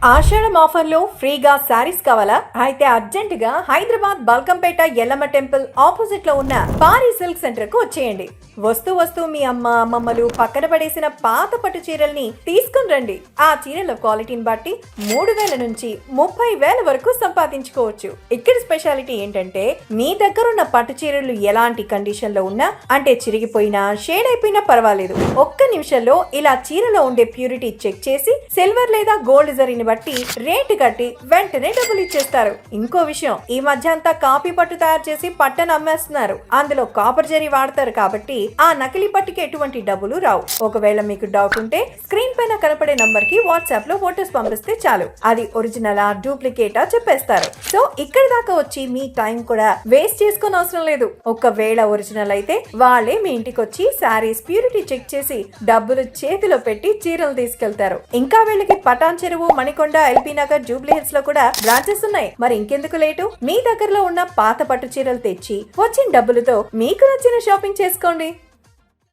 ఆషాఢం ఆఫర్లో ఫ్రీగా శారీస్ కావాలా? అయితే అర్జెంటుగా హైదరాబాద్ బల్కంపేట ఎల్లమ్మ టెంపుల్ ఆపోజిట్ లో ఉన్న పారి సిల్క్ సెంటర్ కు వచ్చేయండి. వస్తూ మీ అమ్మమ్మలు పక్కన పడేసిన పాత పట్టు చీరల్ని తీసుకుని రండి. ఆ చీరల క్వాలిటీని బట్టి 3,000 నుంచి 30,000 వరకు సంపాదించుకోవచ్చు. ఇక్కడ స్పెషాలిటీ ఏంటంటే మీ దగ్గర ఉన్న పట్టు చీరలు ఎలాంటి కండిషన్ లో ఉన్నా, అంటే చిరిగిపోయినా షేడ్ అయిపోయినా పర్వాలేదు, ఒక్క నిమిషంలో ఇలా చీరలో ఉండే ప్యూరిటీ చెక్ చేసి సిల్వర్ లేదా గోల్డ్ జరీని బట్టి రేటు కట్టి వెంటనే డబ్బులు ఇచ్చేస్తారు. ఇంకో విషయం, ఈ మధ్య అంతా కాపీ పట్టు తయారు చేసి పట్టను అమ్మేస్తున్నారు. అందులో కాపర్ జరీ వాడతారు కాబట్టి ఆ నకిలీ పట్టుకి ఎటువంటి డబ్బులు రావు. ఒకవేళ మీకు డౌట్ ఉంటే స్క్రీన్ పైన కనపడే నంబర్ కి వాట్సాప్ లో ఫోటోస్ పంపిస్తే చాలు, అది ఒరిజినలా డూప్లికేటా చెప్పేస్తారు. సో ఇక్కడ దాకా వచ్చి మీ టైం కూడా వేస్ట్ చేసుకుని అవసరం లేదు. ఒకవేళ ఒరిజినల్ అయితే వాళ్ళే మీ ఇంటికి వచ్చి శారీస్ ప్యూరిటీ చెక్ చేసి డబ్బులు చేతిలో పెట్టి చీరలు తీసుకెళ్తారు. ఇంకా వీళ్ళకి పటాన్ చెరువు, Manikonda, LB Nagar, Jubilee hills లో కూడా బ్రాంచెస్ ఉన్నాయి. మరి ఇంకెందుకు లేటు, మీ దగ్గరలో ఉన్న పాత పట్టు చీరలు తెచ్చి వచ్చిన డబ్బులతో మీకు నచ్చిన షాపింగ్ చేసుకోండి.